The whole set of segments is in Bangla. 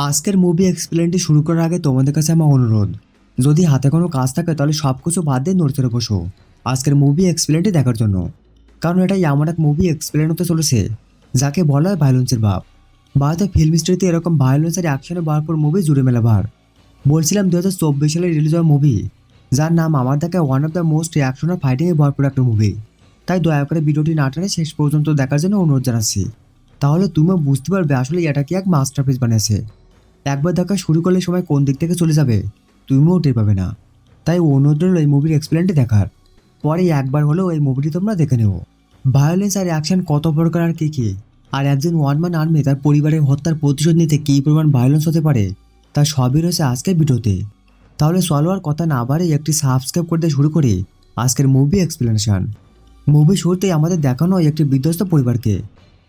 আজকের মুভি এক্সপ্লেনটি শুরু করার আগে তোমাদের কাছে আমার অনুরোধ, যদি হাতে কোনো কাজ থাকে তাহলে সব কিছু বাদ দিয়ে নড়ে চড়ে বসো আজকের মুভি এক্সপ্লেনটি দেখার জন্য। কারণ এটাই এমন এক মুভি এক্সপ্লেন হতে চলেছে যাকে বলা হয় ভায়োলেন্সের বাপ। ভারতের ফিল্ম হিস্ট্রিতে এরকম ভায়োলেন্স আর অ্যাকশনে ভরপুর মুভি জুড়ে মেলা ভার। বলছিলাম 2024 সালে রিলিজ হওয়া মুভি যার নাম আমার দেখা one of the most action আর ফাইটিংয়ে ভরপুর একটা মুভি। তাই দয়া করে ভিডিওটি না টেনে শেষ পর্যন্ত দেখার জন্য অনুরোধ জানাচ্ছি, তাহলে তুমিও বুঝতে পারবে আসলে এটা কি এক মাস্টারপিস বানিয়েছে। একবার দেখা শুরু করলে সময় কোন দিক থেকে চলে যাবে তুমিও টের পাবে না। তাই অনুরোধ রইল এই মুভির এক্সপ্লেনটি দেখার পরে একবার হলেও এই মুভিটি তোমরা দেখে নেও। ভায়োলেন্স আর অ্যাকশন কত প্রকার আর কী আর একজন ওয়ান ম্যান আর্মি তার পরিবারের হত্যার প্রতিশোধ নিতে কী পরিমাণ ভায়োলেন্স হতে পারে তা সবই রয়েছে আজকের ভিডিওতে। তাহলে চলো আর কথা না বাড়ে একটি সাবস্ক্রাইব করতে শুরু করি আজকের মুভি এক্সপ্লেনেশন। মুভি শুরুতেই আমাদের দেখানো হয় একটি বিধ্বস্ত পরিবারকে,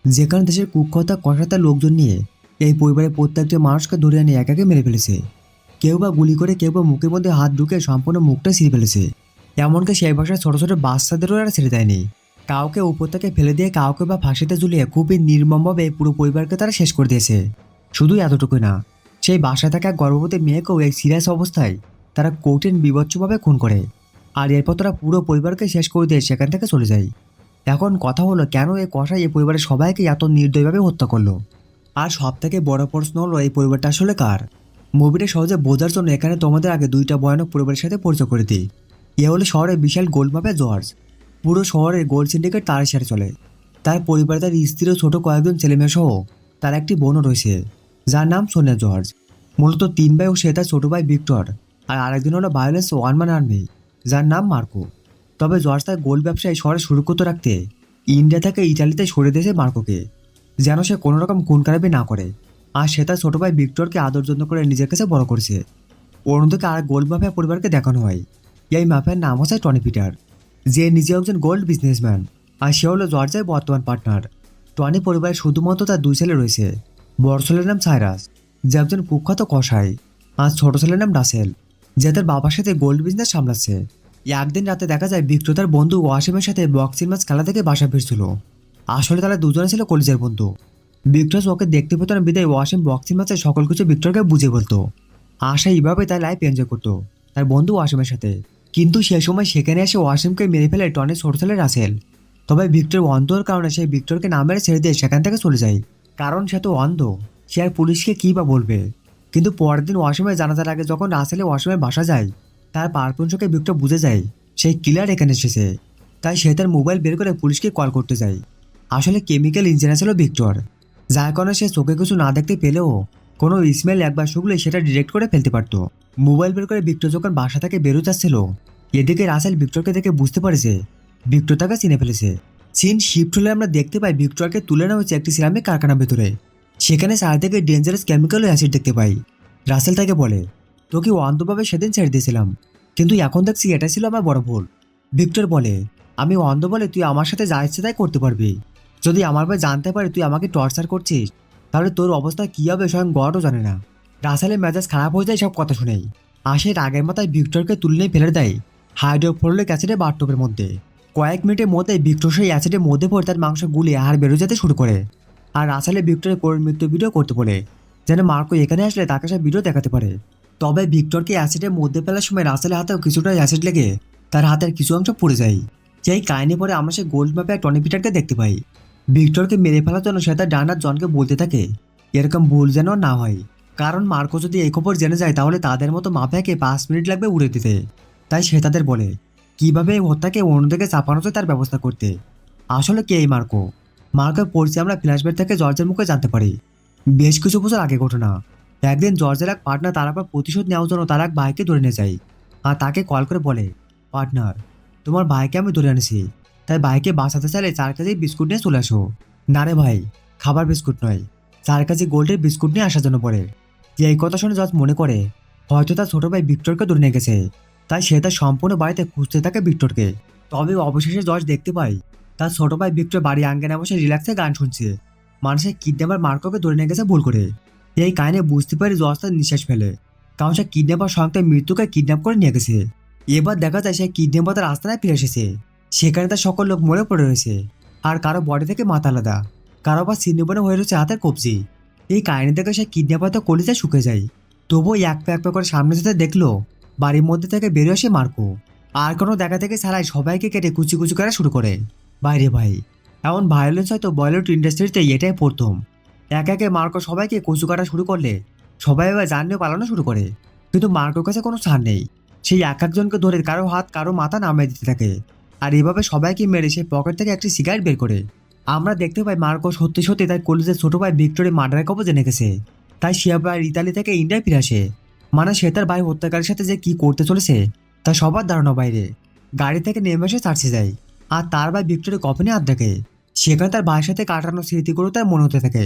যেখানে দেশের কুখ্যাত কষাতার লোকজন নিয়ে এই পরিবারের প্রত্যেকটি মানুষকে ধরে এনে একে মেরে ফেলেছে। কেউ বা গুলি করে, কেউ বা মুখের মধ্যে হাত ঢুকে সম্পূর্ণ মুখটা ছিঁড়ে ফেলেছে। এমনকি সেই ভাষায় ছোট ছোট বাচ্চাদেরও এরা ছেড়ে দেয়নি। কাউকে উপর থেকে ফেলে দিয়ে, কাউকে বা ফাঁসিতে ঝুলিয়ে খুবই নির্মমভাবে পুরো পরিবারকে তারা শেষ করে দিয়েছে। শুধু এতটুকুই না, সেই বাসায় থাকা গর্ভবতী মেয়েকেও এই সিরিয়াস অবস্থায় তারা কঠিন বিভৎসভাবে খুন করে। আর এরপর তারা পুরো পরিবারকে শেষ করে দিয়ে সেখান থেকে চলে যায়। এখন কথা হলো, কেন এই কসাই এই পরিবারের সবাইকে এত নির্দয়ভাবে হত্যা করলো? আর সব থেকে বড় প্রশ্ন হলো, এই পরিবারটা আসলে কার? মুভিটা সহজে বোঝার জন্য এখানে তোমাদের আগে দুইটা ভয়ানক পরিবারের সাথে পরিচয় করে দিই। এ হলো শহরের বিশাল গোল্ড মাফিয়া জর্জ। পুরো শহরের গোল্ড সিন্ডিকেট তার সাথে চলে। তার পরিবারে তার স্ত্রী ও ছোট কয়েকজন ছেলেমেয়ে সহ তার একটি বোনও রয়েছে যার নাম সোনিয়া জর্জ। মূলত তিন ভাই ও সে তার ছোট ভাই ভিক্টর, আর আরেকজন হলো ভায়োলেন্স ওয়ান ম্যান আর্মি যার নাম মার্কো। তবে জর্জ তার গোল্ড ব্যবসায় শহরে সুরক্ষিত রাখতে ইন্ডিয়া থেকে ইটালিতে সরে দিয়েছে মার্কোকে, যেন সে কোনো রকম খুন খারাপি না করে। আর সে তার ছোট ভাই ভিক্টরকে আদর যত্ন করে নিজের কাছে বড় করেছে। অন্যদিকে আর গোল্ড মাফিয়া পরিবারকে দেখানো হয়, এই মাফিয়ার নাম হচ্ছে টনি পিটার, যে নিজে একজন গোল্ড বিজনেসম্যান। আর সে হলো জর্জের বর্তমান পার্টনার। টনি পরিবারের শুধুমাত্র তার দুই ছেলে রয়েছে। বড় ছেলের নাম সাইরাস, যে একজন কুখ্যাত কসাই, আর ছোট ছেলের নাম রাসেল, যে তার বাবার সাথে গোল্ড বিজনেস সামলাচ্ছে। একদিন রাতে দেখা যায় ভিক্টর তার বন্ধু ওয়াসিমের সাথে বক্সিং ম্যাচ খেলা থেকে বাসা ফিরছিল। আসলে তারা দুজনে ছিল কলেজের বন্ধু। ভিক্টর ওকে দেখতে পেত না বিদায় ওয়াসিম বক্সিং ম্যাচে সকল কিছু ভিক্টরকে বুঝিয়ে বলতো। আশা এইভাবে তার লাইফ এনজয় করতো তার বন্ধু ওয়াসিমের সাথে। কিন্তু সে সময় সেখানে এসে ওয়াসিমকে মেরে ফেলে টনের ছোট ছেলে রাসেল। তবে ভিক্টর অন্ধ হওয়ার কারণে সে ভিক্টরকে না মেরে ছেড়ে দিয়ে সেখান থেকে চলে যায়, কারণ সে তো অন্ধ। সে আর পুলিশকে কী বা বলবে। কিন্তু পরের দিন ওয়াসিমের জানাজার আগে যখন রাসেলে ওয়াসিমের বাসা যায়, তার পারপুঞ্জকে ভিক্টর বুঝে যায় সেই কিলার এখানে এসেছে। তাই সে তার মোবাইল বের করে পুলিশকে কল করতে যায়। আসলে কেমিক্যাল ইঞ্জিনিয়ার ছিল ভিক্টর, যার কারণে সে চোখে কিছু না দেখতে পেলেও কোনো স্মেল একবার শুকলে সেটা ডিরেক্ট করে ফেলতে পারতো। মোবাইল বের করে ভিক্টর যখন বাসা থেকে বেরো যাচ্ছিল, এদিকে রাসেল ভিক্টরকে দেখে বুঝতে পারেছে ভিক্টর তাকে চিনে ফেলেছে। সিন শিফট হলে আমরা দেখতে পাই ভিক্টরকে তুলে নেওয়া হচ্ছে একটি সিরামিক কারখানার ভেতরে। সেখানে চারদিকে ডেঞ্জারাস কেমিক্যাল ও অ্যাসিড দেখতে পাই। রাসেল তাকে বলে, তোকে অন্ধভাবে সেদিন ছেড়ে দিয়েছিলাম, কিন্তু এখন দেখছি এটা ছিল আমার বড় ভুল। ভিক্টর বলে, আমি অন্ধ বলে তুই আমার সাথে যা ইচ্ছে তাই করতে পারবি। যদি আমার ভাই জানতে পারে তুই আমাকে টর্চার করছিস, তাহলে তোর অবস্থা কী হবে স্বয়ং গডও জানে না। রাসেলের মেজাজ খারাপ হয়ে যায় সব কথা শুনেই। আসে রাগের মাথায় ভিক্টরকে তুলে ফেলে দেয় হাইড্রোফ্লোরিক অ্যাসিডের বাথটবের মধ্যে। কয়েক মিনিটের মধ্যে ভিক্টর সেই অ্যাসিডের মধ্যে পড়ে তার মাংস গুলিয়ে হাড় বেরো যেতে শুরু করে। আর রাসেলের ভিক্টরের করুণ মৃত্যু ভিডিও করতে বলে, যেন মার্কো এখানে আসলে তাকে সে ভিডিও দেখাতে পারে। তবে ভিক্টরকে অ্যাসিডের মধ্যে ফেলার সময় রাসেলের হাতেও কিছুটা অ্যাসিড লেগে তার হাতের কিছু অংশ পড়ে যায়। যেই কাহিনী পরে আমরা সেই গোল্ড ম্যাপে টনি পিটারকে দেখতে পাই। ভিক্টরকে মেরে ফেলার জন্য সে তার ডানার জনকে বলতে থাকে এরকম ভুল যেন না হয়, কারণ মার্কো যদি এই খবর জেনে যায় তাহলে তাদের মতো মাফিয়াকে 5 মিনিট লাগবে উড়ে দিতে। তাই সে তাদের বলে কিভাবে এই হত্যাকে অন্যদিকে চাপানো যায় তার ব্যবস্থা করতে। আসলে কে এই মার্কো? মার্কোর পরিচয় আমরা ফ্ল্যাশব্যাক থেকে জর্জের মুখে জানতে পারি। বেশ কিছু বছর আগে ঘটনা। একদিন জর্জের এক পার্টনার তার আবার প্রতিশোধ নেওয়ার জন্য তার এক ভাইকে ধরে নিয়ে যায়। আর তাকে কল করে বলে, পার্টনার, তোমার ভাইকে আমি ধরে আনেছি, তাই ভাইকে বাঁচাতে চাইলে 4 কেজি বিস্কুট নিয়ে চলে আসো। না রে ভাই, খাবার বিস্কুট নয়, 4 কেজি গোল্ডের বিস্কুট নিয়ে আসার জন্য পড়ে। যে এই কথা শুনে জর্জ মনে করে হয়তো তার ছোট ভাই ভিক্টরকে ধরে নিয়ে গেছে। তাই সে তার সম্পূর্ণ বাড়িতে খুঁজতে থাকে ভিক্টরকে। তবে অবশেষে জর্জ দেখতে পায় তার ছোট ভাই ভিক্টর বাড়ি আঙ্গনে বসে রিল্যাক্সে গান শুনছে। মানুষের কিডন্যাপার মার্কোকে ধরে নিয়ে গেছে ভুল করে। এই কাহিনী বুঝতে পারে জর্জ তার নিঃশ্বাস ফেলে, কারণ সে কিডন্যাপার স্বয়ং তার মৃত্যুকে কিডন্যাপ করে নিয়ে গেছে। এবার দেখা যায় সে কিডন্যাপার তার আস্তানায় ফিরে এসেছে। সেখানে তার সকল লোক মরে পড়ে রয়েছে, আর কারো বডি থেকে মাথা আলাদা, কারো বা ছিন্নভিন্ন হয়ে রয়েছে হাতের কবজি। এই কাহিনী থেকে সে কিডন্যাপার তো কলিজা শুকে যায়। তবুও এক পা করে সামনে যেতে দেখলো বাড়ির মধ্যে থেকে বেরিয়ে আসে মার্কো। আর কোনো দেখা থেকে ছাড়াই সবাইকে কেটে কুচি কুচি করা শুরু করে। বাইরে ভাই, এমন ভায়োলেন্স হয়তো বলিউড ইন্ডাস্ট্রিতে এটাই প্রথম। একে একে মার্কো সবাইকে কুচু কাটা শুরু করলে সবাই এবার জান নিয়ে পালানো শুরু করে। কিন্তু মার্কোর কাছে কোনো ছাড় নেই। সেই এক একজনকে ধরে কারো হাত কারো মাথা নামিয়ে দিতে থাকে। আর এভাবে সবাইকে মেরে সে পকেট থেকে একটি সিগারেট বের করে। আমরা দেখতে পাই মার্কো সত্যি সত্যি তার কলেজের ছোট ভাই ভিক্টোরি মার্ডারের খবর জেনে গেছে। তাই সে আবার ইতালি থেকে ইন্ডিয়ায় ফিরে আসে। মানে সে তার ভাই হত্যাকারীর সাথে যে কি করতে চলেছে তা সবার ধারণা বাইরে। গাড়ি থেকে নেমে এসে চার্চে যায়। আর তার ভাই ভিক্টোরি কফিনে হাত দেখে। সেখানে তার ভাইয়ের সাথে কাটানো স্মৃতিগুলো তার মনে হতে থাকে।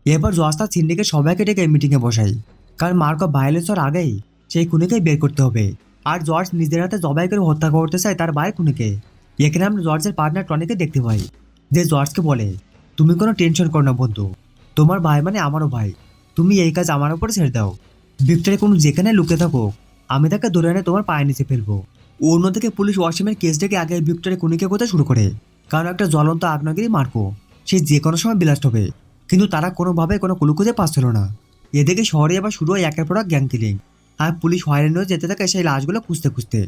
এরপর জজ তার সিন্ডিকেট সবাইকে ডেকে মিটিংয়ে বসাই। কারণ মার্কো ভায়োলেন্স হওয়ার আগেই সেই খুনিকে বের করতে হবে। আর জর্জ নিজের হাতে জবাই করে হত্যা করতে চায় তার ভাই খুনিকে। এখানে আমরা জর্জের পার্টনার টনিকে দেখতে পাই, যে জর্জকে বলে, তুমি কোনো টেনশন করো না বন্ধু, তোমার ভাই মানে আমারও ভাই, তুমি এই কাজ আমার উপরে ছেড়ে দাও। ভিক্টরি কোনো যেখানে লুকিয়ে থাকো আমি তাকে ধরে এনে তোমার পায়ে নিচে ফেলবো। অন্যদিকে পুলিশ ওয়াসিমের কেস ডেকে আগে ভিক্টরি খুনিকে কোথায় শুরু করে। কারণ একটা জ্বলন্ত আগ্নেয়গিরি মার্কো, সে যে কোনো সময় ব্লাস্ট হবে। কিন্তু তারা কোনোভাবে কোনো ক্লু খুঁজে পাচ্ছিল না। এদিকে শহরে আবার শুরু হয় একের পর এক গ্যাং কিলিং। আর পুলিশ হয়রান হয়ে যেতে থাকে সেই লাশগুলো খুঁজতে খুঁজতে।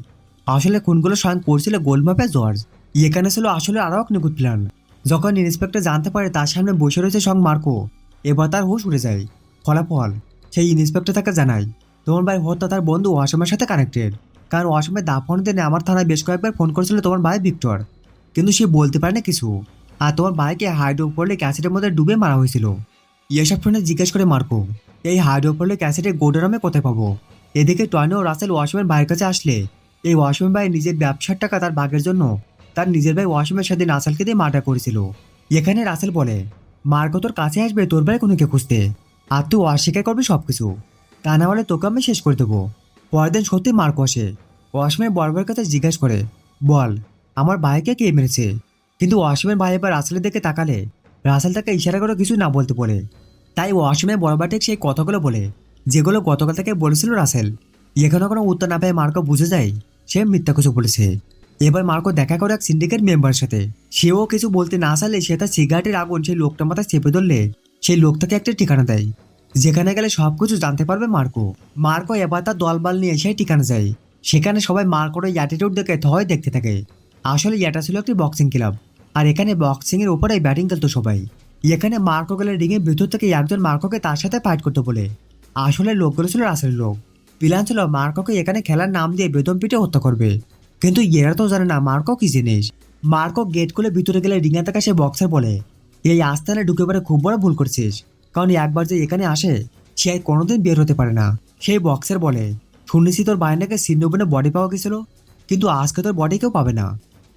আসলে খুনগুলো স্বয়ং করছিল গোলমাপে জর্জ। এখানে ছিল আসলে আরও এক নিখুঁত প্ল্যান। যখন ইন্সপেক্টর জানতে পারে তার সামনে বসে রয়েছে সং মার্কো, এবার তার হুঁশ উড়ে যায়। ফলাফল, সেই ইন্সপেক্টর তাকে জানায় তোমার ভাই হত্যা তার বন্ধু ওয়াসমের সাথে কানেক্টেড। কারণ ওয়াসমের দাফন দিনে আমার থানায় বেশ কয়েকবার ফোন করেছিল তোমার ভাই ভিক্টর, কিন্তু সে বলতে পারে না কিছু। আর তোমার ভাইকে হাইড্রোফ্লোরিক অ্যাসিডের মধ্যে ডুবে মারা হয়েছিল। এসব শুনে জিজ্ঞেস করে মার্কো, এই হাইড্রোফ্লোরিক অ্যাসিডের গোডাউনে কোথায় পাবো। এদিকে টনি ও রাসেল ওয়াসমের ভাইয়ের কাছে আসলে এই ওয়াসমের ভাই নিজের ব্যবসার টাকা তার ভাগের জন্য তার নিজের ভাই ওয়াসমের সাথে রাসেলকে দিয়ে মার্ডার করেছিল। এখানে রাসেল বলে, মার্কো তোর কাছে আসবে তোর ভাই খুনিকে খুঁজতে, আর তুই অস্বীকার করবি সবকিছু, তা না হলে তোকে আমি শেষ করে দেবো। পরের দিন সত্যি মার্কো আসে। ওয়াসমের বড় কাছে জিজ্ঞেস করে, বল আমার ভাইকে কে মেরেছে। কিন্তু ওয়াসমের ভাই এবার রাসেলের দিকে তাকালে রাসেল তাকে ইশারা করে কিছু না বলতে বলে। তাই ওয়াসমের বড় ভাই ঠিক সেই কথাগুলো বলে যেগুলো গতকাল থেকে বলেছিল রাসেল। এখনো কোনো উত্তর না পেয়ে মার্কো বুঝে যায় সে মিথ্যা কিছু বলেছে। এবার মার্কো দেখা করে এক সিন্ডিকেট মেম্বারের সাথে। সেও কিছু বলতে না চাইলে সে তার সিগারেটের আগুন সেই লোকটার মাথায় চেপে ধরলে সেই লোকটাকে একটা ঠিকানা দেয়, যেখানে গেলে সবকিছু জানতে পারবে মার্কো। মার্কো এবার তার দলবল নিয়ে সেই ঠিকানা যায়। সেখানে সবাই মার্কোর ওই অ্যাটিটিউড দেখে থয় দেখতে থাকে। আসলে এটা ছিল একটি বক্সিং ক্লাব। আর এখানে বক্সিং এর উপরে ব্যাটিং খেলতো সবাই। এখানে মার্কো গেলে রিংয়ের ভিতর থেকে একজন মার্কোকে তার সাথে ফাইট করতে বলে। আসলে লোকগুলো ছিল রাসেলের লোক। প্ল্যান ছিল মার্কোকে এখানে খেলার নাম দিয়ে বেতন পিটে হত্যা করবে। কিন্তু এরা তো জানে না মার্কো কি জিনিস। মার্কো গেট খুলে ভিতরে গেলে রিঙে থাকা সে বক্সার বলে, এই আস্তানে ঢুকে পড়ে খুব বড় ভুল করছিস। কারণ একবার যে এখানে আসে সে আর কোনোদিন বের হতে পারে না। সেই বক্সার বলে, শুনেছি তোর বাইনাকে সিন্ধুবনে বডি পাওয়া গেছিল, কিন্তু আজকে তোর বডি কেউ পাবে না।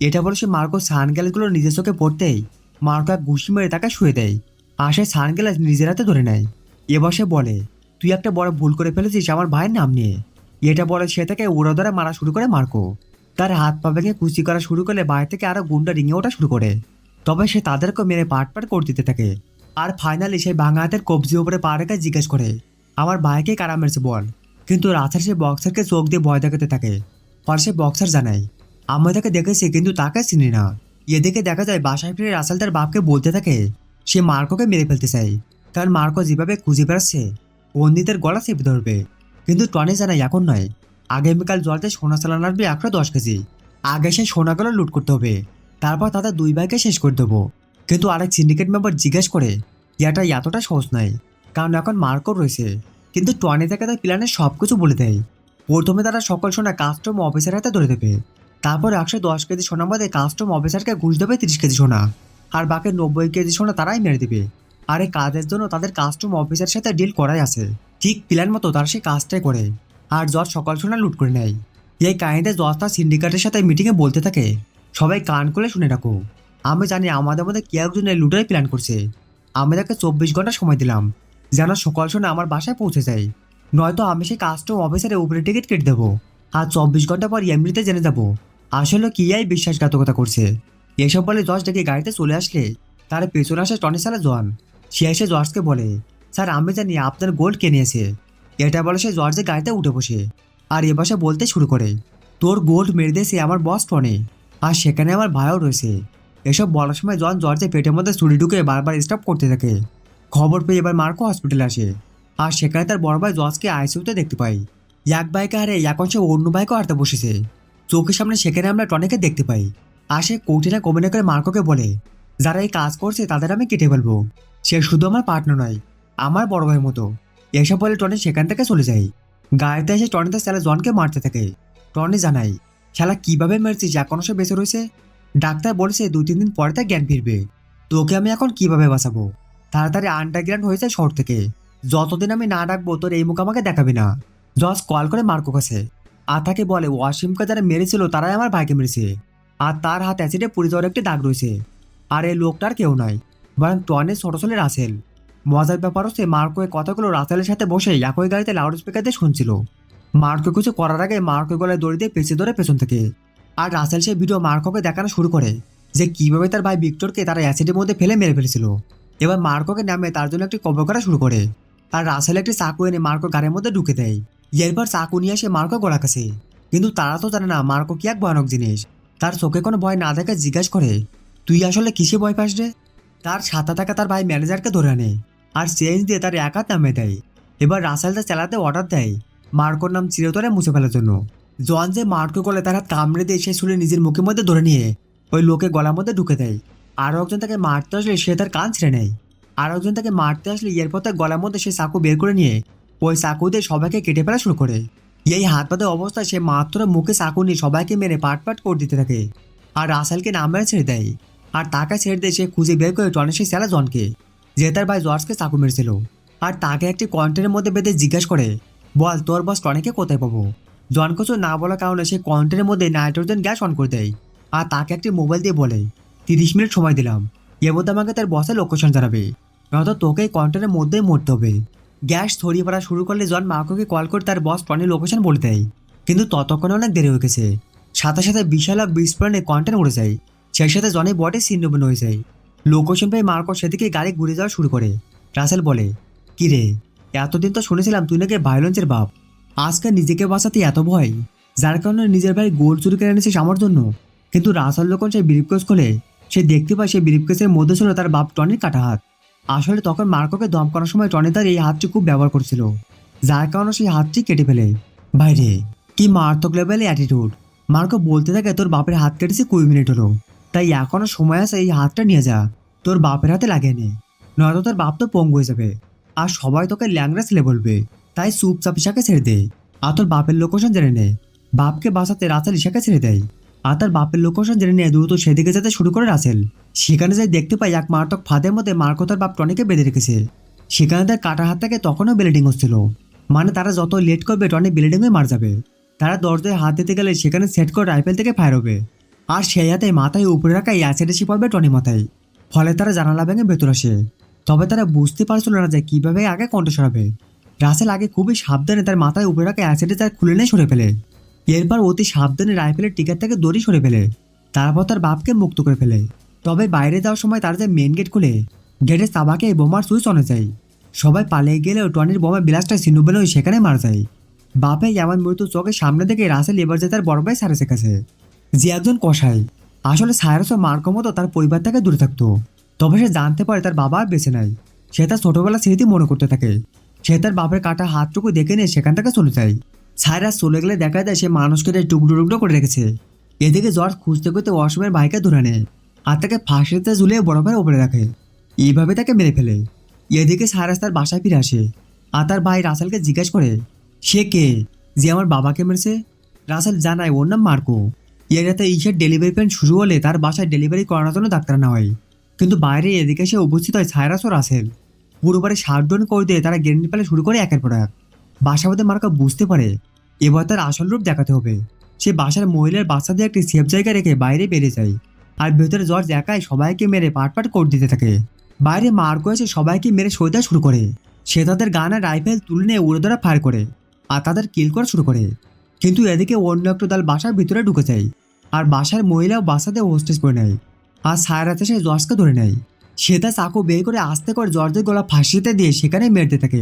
এটা বলে সে মার্কো সানগ্লাসগুলো নিজের চোখে পড়তেই মার্কো এক ঘুষি মেরে তাকে শুয়ে দেয়। আর সে সানগ্লাস নিজের হাতে ধরে নেয়। এবার সে বলে, তুই একটা বড় ভুল করে ফেলেছিস আমার ভাইয়ের নাম নিয়ে। এটা বলে সে তাকে উড়া ধরে মারা শুরু করে মার্কো। তার হাত পা ভেঙে কুচি করা শুরু করলে বাইরে থেকে আরো গুন্ডা রিঙে ওঠা শুরু করে। তবে সে তাদেরকে মেরে পাট করে দিতে থাকে। আর ফাইনালি সেই ভাঙা হাতের কবজি উপরে পা রেখে জিজ্ঞেস করে, আমার ভাইকে কারা মেরেছে বল। কিন্তু রাতের সে বক্সারকে চোখ দিয়ে ভয় দেখাতে থাকে। পরে সে বক্সার জানায়, আমি তাকে দেখেছি কিন্তু তাকে চিনি না। এদিকে দেখা যায় বাসায় ফিরে রাসেল তার বাপকে বলতে থাকে সে মার্কোকে মেরে ফেলতে চায়। কারণ মার্কো যেভাবে খুঁজে বেড়াচ্ছে বন্দীদের গলা চেপে ধরবে। কিন্তু টনি জানায় এখন নয়, আগামীকাল জলতে সোনা চালান আসবে 110 কেজি। আগে সেই সোনাগুলো লুট করতে হবে, তারপর তাদের দুই ভাইকে শেষ করে দেবো। কিন্তু আরেক সিন্ডিকেট মেম্বার জিজ্ঞেস করে, এটা এতটা সহজ নয়, কারণ এখন মার্কো রয়েছে। কিন্তু টনি থেকে তার প্ল্যানের সব কিছু বলে দেয়। প্রথমে তারা সকল সোনা কাস্টম অফিসার হাতে ধরে দেবে। তারপর 110 কেজি সোনা বাদে কাস্টম অফিসারকে ঘুষ দেবে 30 কেজি সোনা। আর বাকি 90 কেজি সোনা তারাই মেরে দেবে। আর এই কাজের জন্য তাদের কাস্টম অফিসারের সাথে ডিল করাই আছে। ঠিক প্ল্যান মতো তারা সেই কাজটাই করে। আর জজ সকাল সোনা লুট করে নেয়। এই কাহিনীতে জজ তার সিন্ডিকেটের সাথে মিটিংয়ে বলতে থাকে, সবাই কান খুলে শুনে রাখো, আমি জানি আমাদের মধ্যে কে একজন এই লুটের প্ল্যান করছে। আমি তাকে 24 ঘন্টা সময় দিলাম যেন সকাল সোনা আমার বাসায় পৌঁছে যায়, নয়তো আমি সেই কাস্টম অফিসারের উপরে টিকিট কেটে দেবো। আর 24 ঘন্টা পর এমনিতে জেনে যাবো আসলে কিয়াই বিশ্বাসঘাতকতা করছে। এসব বলে জজ ডেকে গাড়িতে চলে আসলে তার পেছনে আসে টনি সালা জন। সে এসে জর্জকে বলে, স্যার আমি জানি আপনার গোল্ড কে নিয়েছে। এটা বলে সে জর্জের গাড়িতে উঠে বসে। আর এ বসে বলতে শুরু করে, তোর গোল্ড মেরে দিয়েছে আমার বস টনি, আর সেখানে আমার ভাইও রয়েছে। এসব বলার সময় জন জর্জের পেটের মধ্যে ছুরি ঢুকে বারবার স্টপ করতে থাকে। খবর পেয়ে এবার মার্কো হসপিটালে আসে, আর সেখানে তার বড় ভাই জজকে আইসিইউতে দেখতে পাই। এক বাইকে হারে এখন সে অন্য বাইকেও হারতে বসেছে। চোখের সামনে সেখানে আমরা টনিকে দেখতে পাই, আর সে কঠিনা কমিনে করে মার্কোকে বলে, যারা এই কাজ করছে তাদের আমি কেটে ফেলবো। সে শুধু আমার পার্টনার নয়, আমার বড় ভাইয়ের মতো। এসব বলে টনি সেখান থেকে চলে যায়। গাড়িতে এসে টনি তার ছেলে জনকে মারতে থাকে। টনি জানাই, শালা কিভাবে মেরেছিস, এখনো সে বেঁচে রয়েছে। ডাক্তার বলেছে 2-3 দিন পরে তার জ্ঞান ফিরবে। তোকে আমি এখন কিভাবে বাঁচাবো? তাড়াতাড়ি আন্ডারগ্রাউন্ড হয়েছে শহর থেকে। যতদিন আমি না ডাকবো তোর এই মুখ আমাকে দেখাবি না। জজ কল করে মার্কো কাছে, আর তাকে বলে ওয়াসিমকে যারা মেরেছিল তারাই আমার ভাইকে মেরেছে, আর তার হাত অ্যাসিডে পুড়ে যাওয়ার একটি দাগ রয়েছে। আর এই লোকটার কেউ নয়, বরং টনের ছোট ছেলে রাসেল। মজার ব্যাপার হচ্ছে মার্কো এই কথাগুলো রাসেলের সাথে বসে একই গাড়িতে লাউড স্পিকার দিয়ে শুনছিল। মার্কো কিছু করার আগে মার্কো গলায় দড়ি দিয়ে পেঁচে ধরে পেছন থেকে। আর রাসেল সেই ভিডিও মার্কোকে দেখানো শুরু করে যে কিভাবে তার ভাই ভিক্টরকে তারা অ্যাসিডের মধ্যে ফেলে মেরে ফেলেছিল। এবার মার্কোকে নামে তার জন্য একটি কবর করা শুরু করে, আর রাসেল একটি চাকু এনে মার্কো গাড়ির মধ্যে ঢুকে দেয়। এরপর চাকু নিয়ে আসে মার্কো গলা কাছে। কিন্তু তারা তো জানে না মার্কো কি এক ভয়ানক জিনিস। তার চোখে কোনো ভয় না দেখে জিজ্ঞাসা করে, তুই আসলে কিসে ভয় পাস রে? তার সাথে থাকা তার ভাই ম্যানেজারকে ধরে আনে, আর চেঞ্জ দিয়ে তার এক হাত নামিয়ে দেয়। এবার রাসেল তা চালাতে অর্ডার দেয় মার্কোর নাম চিরতরে মুছে ফেলার জন্য। জন যে মার্কো গলে তার হাত কামড়ে দিয়ে সে শুনে নিজের মুখের মধ্যে ধরে নিয়ে ওই লোকে গলার মধ্যে ঢুকে দেয়। আরও একজন তাকে মারতে আসলে সে তার কান ছিঁড়ে নেয়। আরও একজন তাকে মারতে আসলে এরপর তার গলার মধ্যে সে চাকু বের করে নিয়ে ওই চাকু দিয়ে সবাইকে কেটে ফেলা শুরু করে। এই হাত পাতে অবস্থায় সে মাত্র মুখে চাকু নিয়ে সবাইকে মেরে পাট পাট করে দিতে থাকে। আর রাসেলকে নাম মেরে ছেড়ে দেয়। আর তাকে ছেড়ে দিয়ে সে খুঁজে বের করে টনি সেই স্যালা জনকে, যে তার ভাই জর্জকে চাকু মেরেছিল। আর তাকে একটি কন্টেনের মধ্যে বেঁধে জিজ্ঞাসা করে, বল তোর বস টনিকে কোথায় পাবো? জন কিছু না বলার কারণে সে কন্টেনের মধ্যে নাইট্রোজেন গ্যাস অন করে দেয়। আর তাকে একটি মোবাইল দিয়ে বলে, 30 মিনিট সময় দিলাম, এর মধ্যে আমাকে তার বসের লোকেশন জানাবে, নয়তো তোকে এই কন্টেনের মধ্যেই মরতে হবে। গ্যাস ছড়িয়ে পড়া শুরু করলে জন মার্কোকে কল করে তার বস টনির লোকেশন বলে দেয়। কিন্তু ততক্ষণে অনেক দেরি হয়ে গেছে। সাথে সাথে বিশাল এক বিস্ফোরণে কন্টেন উড়ে যায়। সেই সাথে জনের বডি ছিন্নভিন্ন হয়ে যায়। লোকেশন পেয়ে মার্কো সেদিকে গাড়ি ঘুরে যাওয়া শুরু করে। রাসেল বলে, কি রে, এতদিন তো শুনেছিলাম তুই নাকি ভায়োলেন্সের বাপ। আজকে নিজেকে বাঁচাতে এত ভয়, যার কারণে নিজের ভাই গোল চুরি করে এনেছিস আমার জন্য। কিন্তু রাসেল যখন সেই ব্রিফকেস খোলে সে দেখতে পায় সেই ব্রিফকেসের মধ্যে ছিল তার বাপ টনির কাটা হাত। আসলে তখন মার্কোকে দম করার সময় টনি তার এই হাতটি খুব ব্যবহার করছিল, যার কারণে সেই হাতটি কেটে ফেলে। বাইরে কি মারাত্মক লেভেলে অ্যাটিটিউড। মার্কো বলতে থাকে, তোর বাপের হাত কেটেছে 20 মিনিট হলো, তাই এখনো সময় আছে, এই হাতটা নিয়ে যা, তোর বাপের হাতে লাগিয়ে নে, নয়তো তোর বাপ তো পঙ্গু হয়ে যাবে, আর সবাই তোকে ল্যাংড়া ছেলে বলবে। তাই চুপচাপ ইশাকে ছেড়ে দে, আর তোর বাপের লোকেশন জেনে নে। বাপকে বাঁচাতে রাসেল ইশাকে ছেড়ে দেয়, আর তার বাপের লোকেশন জেনে নিয়ে দ্রুত সেদিকে যেতে শুরু করে রাসেল। সেখানে যাই দেখতে পাই এক মারাত্মক ফাঁদের মধ্যে মার্কো তার বাপ টনিকে বেঁধে রেখেছে। সেখানে তার কাটা হাত থেকে তখনও ব্লিডিং হচ্ছিল, মানে তারা যত লেট করবে টনি ব্লিডিং হয়ে মারা যাবে। তারা দরজায় হাত দিতে গেলে সেখানে সেট করে রাইফেল থেকে ফায়ার হবে, আর সেই হাতে মাথায় উপরে রাখা অ্যাসিড এসে পড়বে টনি মাথায়। ফলে তারা জানালা ভেঙে ভেতর আসে। তবে তারা বুঝতে পারছিল না যে কিভাবে আগে কণ্ঠ সরাবে। রাসেল আগে খুবই সাবধানে তার মাথায় উপরে রাখা অ্যাসিডে তার খুলে নিয়ে সরে ফেলে। এরপর অতি সাবধানে রাইফেলের টিকার থেকে দড়ি সরে ফেলে, তারপর তার বাপকে মুক্ত করে ফেলে। তবে বাইরে যাওয়ার সময় তার যে মেন গেট খুলে গেটের তাবাকে বোমার সুইচ অনে যায়। সবাই পালিয়ে গেলেও টনির বোমা ব্লাস্টটা সিনুবেল হয়ে সেখানে মারা যায়। বাপে এমন মৃত্যু চোখের সামনে থেকে রাসেল এবার যে তার বড় ভাই সাইরাসের কাছে, যে একজন কসাই। আসলে সাইরাস ও মার্কো মতো তার পরিবার থেকে দূরে থাকতো। তবে সে জানতে পারে তার বাবা আর বেঁচে নাই। সে তার ছোটবেলার স্মৃতি মনে করতে থাকে। সে তার বাপের কাটা হাতটুকু দেখে নিয়ে সেখান থেকে চলে যায়। সাইরাস চলে গেলে দেখা যায় সে মানুষকে টুকরো টুকরো করে রেখেছে। এদিকে জর্জ খুঁজতে খুঁজতে ওয়াশরুমের ভাইকে ধরে নেয়, আর তাকে ফাঁসিতে ঝুলিয়ে বড় ভাই উপরে রাখে। এইভাবে তাকে মেরে ফেলে। এদিকে সাইরাস তার বাসায় ফিরে আসে, আর তার ভাই রাসেলকে জিজ্ঞেস করে, সে কে যে আমার বাবাকে মেরেছে? রাসেল জানায় ওর নাম মার্কো। এর রাতে ঈশের ডেলিভারি প্যান শুরু হলে তার বাসায় ডেলিভারি করানোর জন্য ডাক্তার না হয়। কিন্তু বাইরে এদিকে সে উপস্থিত হয় সাইরাস ও রাসেল। পুরো বাড়ি শাটডাউন করে দিয়ে তারা গ্রেনেড ফেলা শুরু করে একের পর এক। বাসাবাদে মার্কো বুঝতে পারে এবার তার আসল রূপ দেখাতে হবে। সে বাসার মহিলার বাচ্চাদের একটি সেফ জায়গায় রেখে বাইরে বেরিয়ে যায়, আর ভেতরে জর্জ একাই সবাইকে মেরে পাট পাট করে দিতে থাকে। বাইরে মার্কো এসে সবাইকে মেরে সইতে শুরু করে। সে তাদের গান আর রাইফেল তুলে নিয়ে উড়ে ধরা ফায়ার করে, আর তাদের কিল করা শুরু করে। কিন্তু এদিকে অন্য একটু দল বাসার ভিতরে ঢুকে যায়, আর বাসার মহিলা ও বাচ্চাদের হোস্টেজ করে নেয়। আর সায়রাত এসে জর্জকে ধরে নেয়। সে তার চাকু বের করে আস্তে করে জর্জের গলা ফাঁসিতে দিয়ে সেখানে মেরতে থাকে।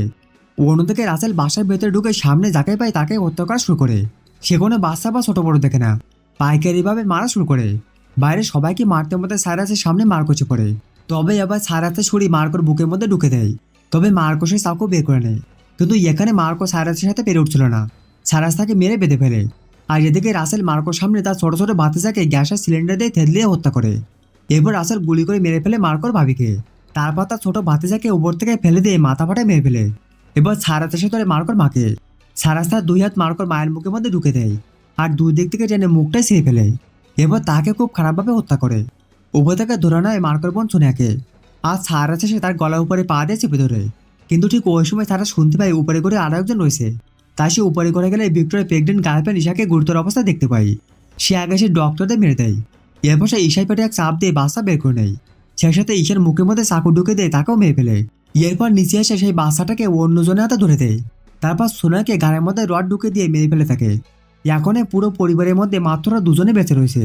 অন্যদিকে রাসেল বাসার ভেতরে ঢুকে সামনে যাকে পায় তাকে হত্যা করা শুরু করে। সে কোনো বাচ্চা বা ছোট বড় দেখে না, পাইকারিভাবে মারা শুরু করে। বাইরে সবাইকে মারতে মারতে সাইরাসের সামনে মার কচে পড়ে। তবে এবার সাইরাসের ছুরি মার্কোর বুকের মধ্যে ঢুকে দেয়। তবে মার্কো সেই চাকু বের করে নেয়। কিন্তু এখানে মার্কো সাইরাসের সাথে পেরে উঠছিল না। সাইরাস তাকে মেরে বেঁধে ফেলে। আর এদিকে রাসেল মার্কোর সামনে তার ছোট ছোট ভাতিজাকে গ্যাসের সিলিন্ডার দিয়ে থেতলিয়ে হত্যা করে। এরপর রাসেল গুলি করে মেরে ফেলে মার্কোর ভাবিকে। তারপর তার ছোট ভাতিজাকে উপর থেকে ফেলে দিয়ে মাথা ফাটায় মেরে ফেলে। এবার সাইরাস এসে ধরে মার্কোর মাকে। সাইরাস তার দুই হাত মার্কোর মায়ের মুখের মধ্যে ঢুকে দেয় আর দুই দিক থেকে টেনে মুখটাই ছিঁড়ে ফেলে। এবার তাকে খুব খারাপভাবে হত্যা করে। উভয় থেকে ধরে নেয় মার্কোর বোন সোনিয়াকে। আর সাইরাস এসে তার গলার উপরে পা দিয়ে চেপে ধরে। কিন্তু ঠিক ওই সময় তারা শুনতে পায় উপরে করে আরো একজন রয়েছে। তাই সে উপরে করে গেলে ভিক্টরের প্রেগনেন্ট গার্লফ্রেন্ড ঈশাকে গুরুতর অবস্থায় দেখতে পাই। সে আগে সে ডক্টরদের মেরে দেয়। এরপর সে ঈশার পেটে এক চাপ দিয়ে বাচ্চা বের করে নেয়। সেই সাথে ঈশার মুখের মধ্যে চাকু ঢুকে দিয়ে তাকেও মেরে ফেলে। এরপর নিচে এসে সেই বাচ্চাটাকে অন্যজনের হাতে ধরে দেয়। তারপর সোনাকে গাড়ির মধ্যে রড ঢুকে দিয়ে মেরে ফেলে থাকে। এখন এই পুরো পরিবারের মধ্যে মাত্র দুজনে বেঁচে রয়েছে।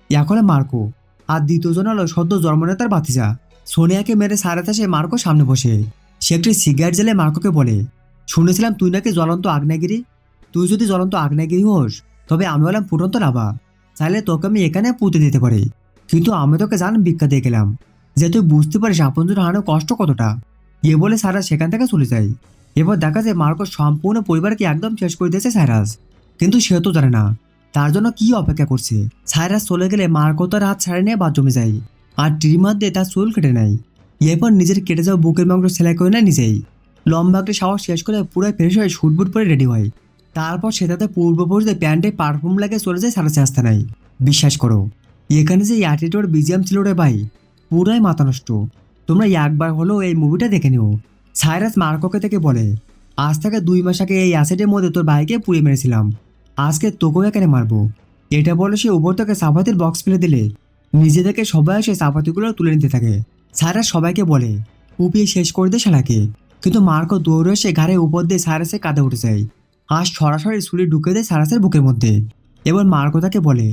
এখন মার্কো আর দ্বিতীয়জন হলো সদ্য জন্মনেতার ভাতিজা। সোনিয়াকে মেরে সারাতে সে মার্কো সামনে বসে। সে একটি সিগারেট জ্বেলে মার্কোকে বলে, শুনেছিলাম তুই নাকি জ্বলন্ত আগ্নেয়গিরি। তুই যদি জ্বলন্ত আগ্নেয়গিরি হোস তবে আমি হলাম ফুটন্ত লাভা। চাইলে তোকে আমি এখানে পুঁতে দিতে পারি। কিন্তু আমি তোকে জান ভিক্ষা দিয়ে গেলাম যে তুই বুঝতে পারিস আপনজন হারানোর কষ্ট কতটা। বলে সারা সেখান থেকে চলে যায়। এবার দেখা যায় মার্কো সম্পূর্ণ পরিবারকে একদম শেষ করে দিয়েছে সাইরাস। কিন্তু সে তো জানে না তার জন্য কি অপেক্ষা করছে। সাইরাস চলে গেলে মার্কো তার হাত ছাড়ে নিয়ে বাথ জমে যায় আর ট্রিমার দিয়ে তার চুল কেটে নেয়। এরপর নিজের কেটে যাওয়া বুকের মাংস সেলাই করে নেয় নিজেই। লম্বা একটা শাওয়ার শেষ করে পুরো ফ্রেশ হয়ে শুটবুট পরে রেডি হয়। তারপর সে তাতে পূর্বপুরুষদের প্যান্টে পারফিউম লাগে চলে যায় সারাসে আসতে নাই। বিশ্বাস করো এখানে যে অ্যাটিটিউড বিজিএম ছিল রে ভাই, পুরাই মাথা নষ্ট। তোমরা একবার হলেও এই মুভিটা দেখে নিও। সাইরাস মার্কোকে থেকে বলে, আজ থেকে 2 মাস আগে এই অ্যাসিডের মধ্যে তোর ভাইকে পুড়িয়ে মেরেছিলাম। আজকে তোকেও এখানে মারবো। এটা বলে সে উপর থেকে চাপাতির বক্স ফেলে দিলে নিজে থেকে সবাই এসে চাপাতিগুলো তুলে নিতে থাকে। সাইরাস সবাইকে বলে কুপিয়ে শেষ করে দে শালাকে। কিন্তু মার্কো দৌড়ে এসে ঘাড়ে উপর দিয়ে সাইরাসের কাঁধে উঠে যায় আর সরাসরি ছুরি ঢুকে দেয় সাইরাসের বুকের মধ্যে। এবার মার্কো তাকে বলে,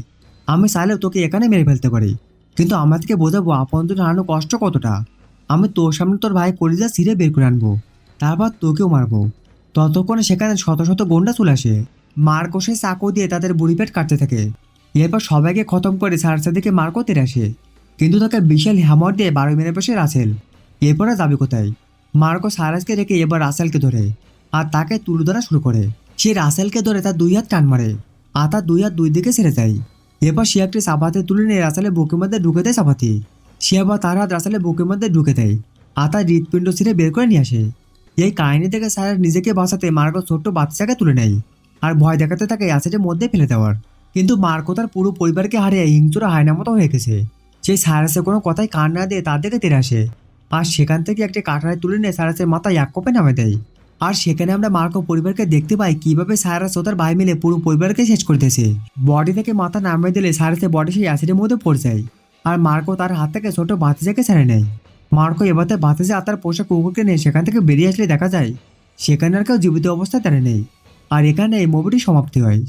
আমি চাইলেও তোকে এখানে মেরে ফেলতে পারি, কিন্তু আমাদেরকে বোঝাবো আপনজন হারানো কষ্ট কতটা। আমি তোর সামনে তোর ভাই কলিজা ছিঁড়ে বের করে আনবো, তারপর তোকেও মারবো। ততক্ষণে সেখানে শত শত গুন্ডা চলে আসে। মার্কো সেই চাকু দিয়ে তাদের বুড়ি পেট কাটতে থাকে। এরপর সবাইকে খতম করে সারাসের দিকে মার্কো তেরে আসে। কিন্তু তাকে বিশাল হ্যামার দিয়ে 12 মেরে বসে রাসেল। এরপরে যাবে কোথায়? মার্কো সাইরাসকে রেখে এবার রাসেলকে ধরে আর তাকে তুলে ধরা শুরু করে। সে রাসেলকে ধরে তার 2 হাত টান মারে আর তার 2 হাত 2 দিকে ছেড়ে যায়। এরপর সে একটি চাপাতি তুলে নিয়ে রাসেলের বুকের মধ্যে ঢুকে দেয় চাপাতি। সে আবার তার হাত রাসেলের বুকের মধ্যে ঢুকে দেয় আর তার হৃৎপিণ্ড ছিঁড়ে বের করে নিয়ে আসে। এই কাহিনী থেকে সাইরাস নিজেকে বাঁচাতে মার্কো ছোট্ট বাচ্চাকে তুলে নেয় আর ভয় দেখাতে থাকে অ্যাসিডের মধ্যে ফেলে দেওয়ার। কিন্তু মার্কো তার পুরো পরিবারকে হারিয়ে হিংস্র হায়নার মতো হয়ে গেছে। সেই সাইরাসের কোনো কথাই কান না দিয়ে তার দিকে তেড়ে আসে আর সেখান থেকে একটি কাঁটায় তুলে নিয়ে সাইরাসের মাথায় এক কোপে নামে দেয়। আর সেখানে আমরা মার্কো পরিবারকে দেখতে পাই কিভাবে সাইরাস ও তার ভাই মিলে পুরো পরিবারকে শেষ করতেছে। বডি থেকে মাথা নামিয়ে দিলে সাইরাসের বডি সেই অ্যাসিডের মধ্যে পড়ে যায় আর মার্কো তার হাত থেকে ছোট ভাতিজাকে ছেড়ে নেয়। মার্কো এবার তার ভাতিজা আর তার পোষা কুকুরকে নিয়ে সেখান থেকে বেরিয়ে আসলে দেখা যায় সেখানে আর কেউ জীবিত অবস্থায় তেড়ে নেই। আর এখানে এই মুভিটি সমাপ্তি হয়।